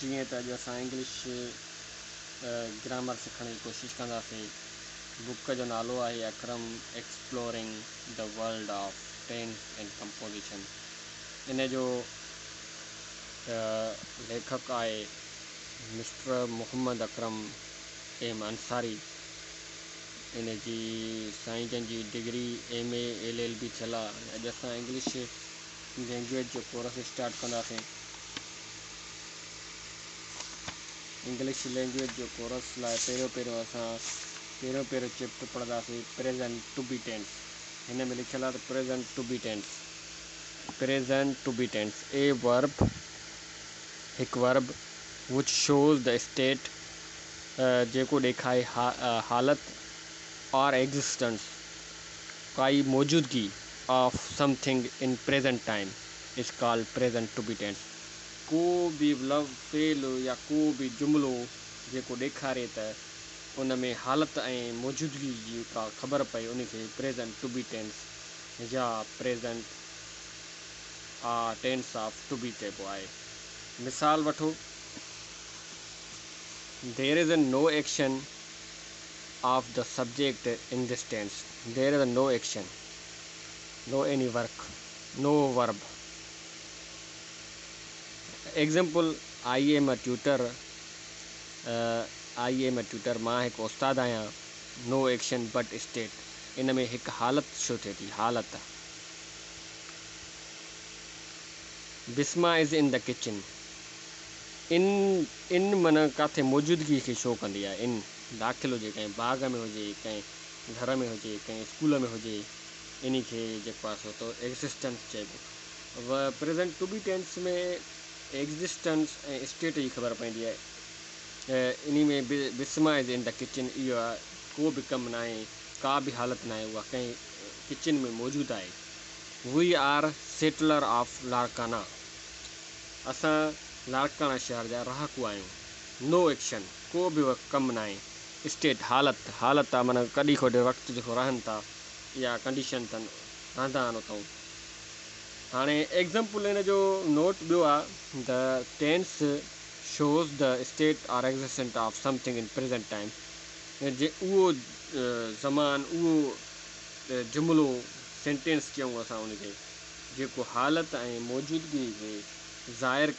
जीअं त अॼु असां इंग्लिश ग्रामर सिखण जी कोशिशि कंदासीं। बुक जो नालो आहे Akram exploring the world of tense and composition. इन जो लेखक आहे मिस्टर मोहम्मद अक्रम एम अंसारी। इन जी साईं जन जी डिग्री MA LLB थियल आहे। अॼु असां इंग्लिश लैंग्वेज जो कोर्स स्टार्ट कंदासीं। इंग्लिश लैंग्वेज जो कोर्स लाइ पहिरियों चैप्टर पढ़ंदासीं प्रेजेंट टू बी टेंस। हिन में लिखियलु आहे त present to be tense. Present to be tense a verb, हिकु verb which shows the state, जेको ॾेखारे हालत और एग्जिस्टेंस, काई मौजूदगी of something in present time is called present to be tense. को भी लफ़्ज़ फेल या को भी जुमिलो जेको ॾेखारे त उन में हालत ऐं मौजूदगी जी का ख़बर पए, उनखे प्रेजेंट टू बी टेंस या present tense of to be चइबो आहे। मिसाल वठो, there is no action of the subject in this tense. There is no action, no any work, no verb. Example, I am a tutor. मां हिकु उस्ताद आहियां। No action but state. इन में हिकु हालत छो थिए थी, हालत। Bisma is in the kitchen. इन माना किथे मौजूदगी खे शो कंदी आहे। इन दाख़िल हुजे, कंहिं बाग़ में हुजे, कंहिं घर में हुजे, कंहिं स्कूल में हुजे, इन खे जेको आहे सो तो एग्ज़िस्टेंस चइबो। प्रेजेंट टू बी टेंस में एग्ज़िस्टेंस ऐं स्टेट जी ख़बर पवंदी आहे। इन में Bisma is in the kitchen, इहो आहे को बि कमु न आहे, का बि हालत न आहे, उहा कंहिं किचन में मौजूदु आहे। We are settler of Larkana. असां लाड़काना शहर जा रहाकू आहियूं। नो एक्शन, को बि कमु न आहे। स्टेट, हालत आहे, माना कॾहिं कोॾे वक़्तु जेको रहनि था या कंडीशन अथनि, रहंदा आहिनि उतां। हाणे एग्ज़ाम्पल इन जो नोट ॿियो आहे, the tense shows the state और existence of something in present time. जे उहो ज़मान, उहो जुमिलो, सेंटेंस चयूं असां उनखे, जेको हालत ऐं मौजूदगी खे ज़ाहिर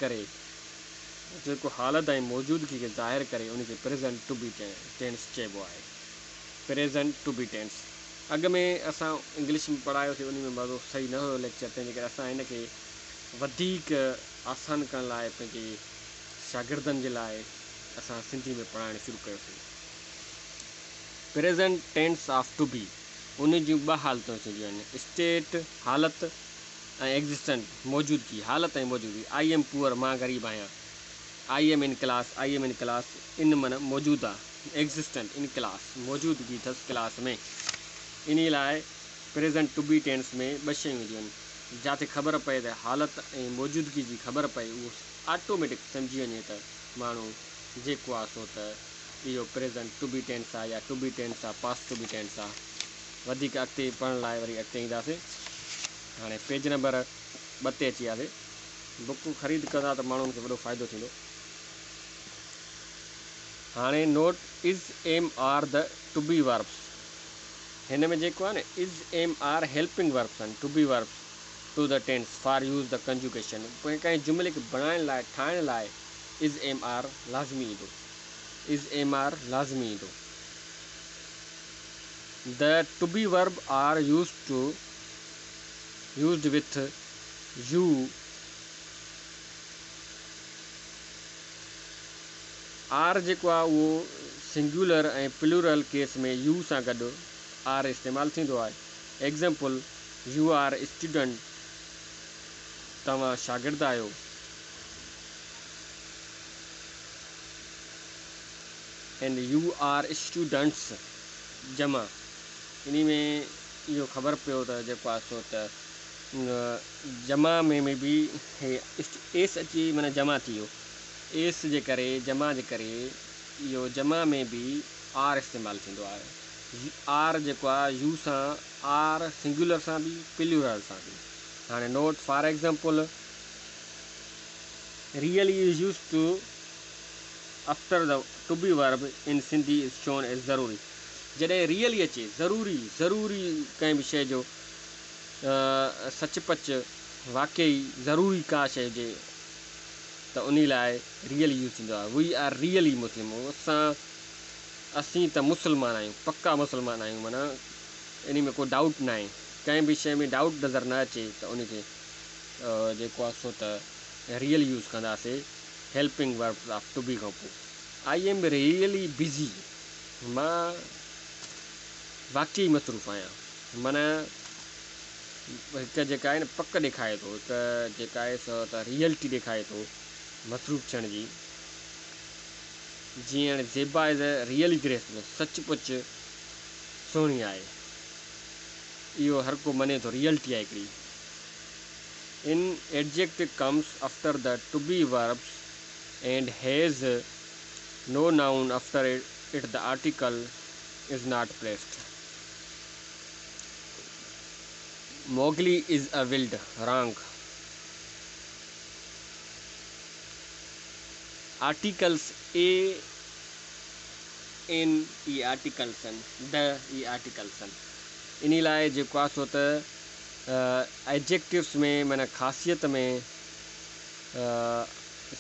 करे, उनखे प्रेजेंट टू बी टेंस चइबो आहे। प्रेजेंट टू बी टेंस अॻ में असां इंग्लिश में पढ़ायोसीं, उन में मज़ो सही न हुयो लेक्चर, तंहिंजे करे असां हिन खे वधीक आसान करण लाइ पंहिंजे शागिर्दनि जे लाइ असां सिंधी में पढ़ाइणु शुरू कयोसीं। Present tense of to be, उन जूं ॿ हालतूं थींदियूं आहिनि, स्टेट हालत ऐं एग्जिस्टेंट मौजूदगी, हालत ऐं मौजूदगी। आई एम पुअर, मां ग़रीब आहियां। आई एम इन क्लास, इन माना मौजूदु आहे। एग्जिस्टेंट, इन क्लास, मौजूदगी अथसि क्लास में। इन लाइ प्रेजेंट टू बी टेंस में ॿ शयूं हूंदियूं आहिनि, जिते ख़बर पए त हालत ऐं मौजूदगी जी ख़बर पए, उहो ऑटोमेटिक सम्झी वञे त माण्हू जेको आहे सो त इहो प्रेजेंट टू बी टेंस आहे या टू बी टेंस आहे, पास्ट टू बी टेंस आहे। वधीक अॻिते पढ़ण लाइ वरी अॻिते ईंदासीं। हाणे पेज नंबर 2 ते अची वियासीं। बुक ख़रीद कंदा त माण्हुनि खे वॾो फ़ाइदो थींदो। हाणे note is am are the to be verbs. हिन में जेको आहे न, is am are helping verbs आहिनि, to be verbs to the tense for use the conjugation. कंहिं जुमिले खे बणाइण लाइ, ठाहिण लाइ इज़ एम आर लाज़मी ईंदो। The to be verb are used with you are, जेको आहे उहो सिंगुलर ऐं प्लूरल केस में यू सां गॾु आर इस्तेमालु थींदो आहे। एग्ज़ाम्पल, यू आर स्टूडेंट, तव्हां शागिर्द आहियो। एंड यू आर स्टूडेंट्स, जमा। इन में इहो ख़बर पियो त जेको आहे सो त जमा में बि एस अची माना जमा थी वियो। एस जे करे, जमा जे करे, इहो जमा में बि आर इस्तेमालु थींदो आहे। आर जेको आहे यू सां, आर सिंगुलर सां बि, प्लूरल सां बि। हाणे note, for example, really is use to after the to be verb in Sindhi is shown age ज़रूरी। जॾहिं रियली अचे ज़रूरी ज़रूरी कंहिं बि शइ जो सचपच वाकई ज़रूरी का शइ हुजे त उन लाइ रियली यूज़ थींदो आहे। वी आर रियली मुस्लिम। असीं त मुस्लमान आहियूं, पक्का मुस्लमान आहियूं, माना इन में को डाउट न आहे। कंहिं बि शइ में डाउट नज़र न अचे त उनखे जेको आहे सो त रियल यूज़ कंदासीं helping verb of to be खां पोइ। आई एम रियली बिज़ी, मां वाकई मसरूफ़ आहियां, माना हिकु जेका आहे न पक ॾेखारे थो, हिकु जेका आहे सो त रियलिटी ॾेखारे थो मसरूफ़ थियण जी। जीअं हाणे Zeba is a really graceful, सचपुच सुहिणी आहे, इहो हर को मञे थो, रियलिटी आहे हिकिड़ी। In adjective comes after the to be verbs and has no noun after it the article is not placed. Mowgli is a wild, wrong. Articles a in e articles the e articles इन लाइ जेको आहे सो त adjectives में माना ख़ासियत में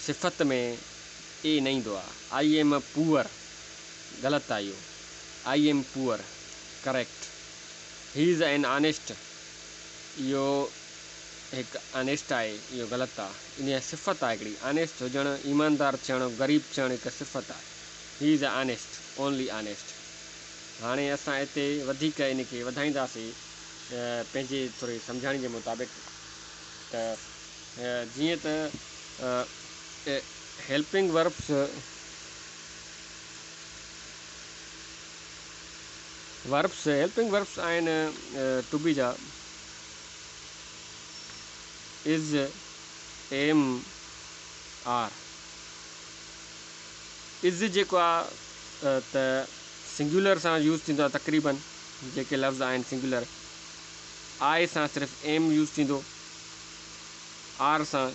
सिफ़त में ए न ईंदो आहे। आई एम पुअर ग़लति आहे इहो, I am poor correct. He is an honest, इहो हिकु ऑनेस्ट आहे, इहो ग़लति आहे। इन सिफ़त आहे हिकिड़ी, ऑनेस्ट हुजणु, ईमानदार थियणु, ग़रीब थियणु हिकु सिफ़त आहे। He is honest, only honest. हाणे असां हिते वधीक इन खे वधाईंदासीं पंहिंजे थोरे सम्झाइण जे मुताबिक़। त जीअं त हेल्पिंग वर्ब्स हेल्पिंग वर्ब्स आहिनि टू बी जा इज़, एम, आर। इज़ जेको आहे त सिंगुलर सां यूज़ थींदो आहे तक़रीबन, जेके लफ़्ज़ आहिनि सिंगुलर। आए सां सिर्फ़ु एम यूज़ थींदो, आर सां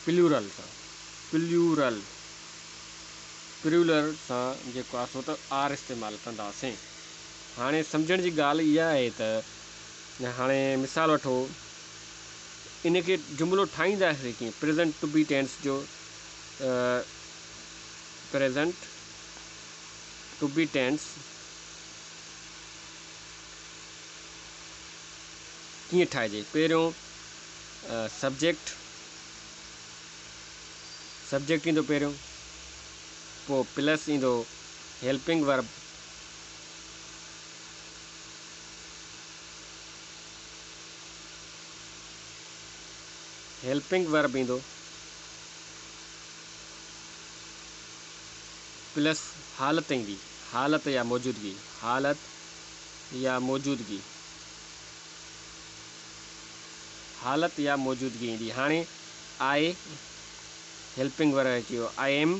प्लूरल सां जेको आहे सो त आर इस्तेमालु कंदासीं। हाणे सम्झण जी ॻाल्हि इहा आहे त हाणे मिसाल वठो, इनखे जुमिलो ठाहींदासीं कीअं। प्रेज़ेंट टू बी टेंस जो प्रेज़ेंट टू बी टेंस कीअं ठाहिजे। पहिरियों सब्जेक्ट ईंदो पहिरियों, पोइ प्लस ईंदो हेल्पिंग वर्ब, ईंदो प्लस हालत ईंदी, हालत या मौजूदगी ईंदी। हाणे आए हेल्पिंग वर्ब अची वियो, आई एम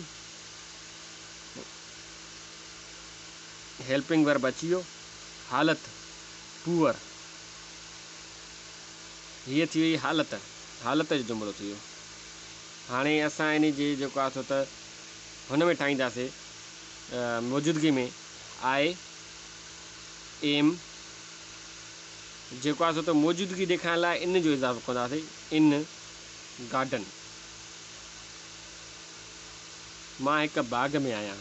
हेल्पिंग वर्ब अची वियो, हालत पुअर, हीअ थी वई हालत जो जुमिलो थी वियो। हाणे असां इन जे जेको आहे सो त हुन में ठाहींदासीं मौजूदगी में आए एम, जेको आहे सो त मौजूदगी ॾेखारण लाइ इन जो इज़ाफ़ो कंदासीं, इन गार्डन। मां हिकु बाग़ में आहियां,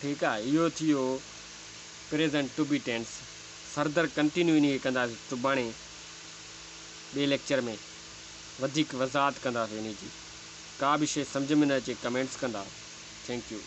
ठीकु आहे। इहो थी वियो present to be tense. Further continue इन खे कंदासीं सुभाणे ॿिए लेक्चर में, वधीक वज़ाहत कंदासीं इन जी। का बि शइ सम्झ में न अचे कमेंट्स कंदा। Thank U.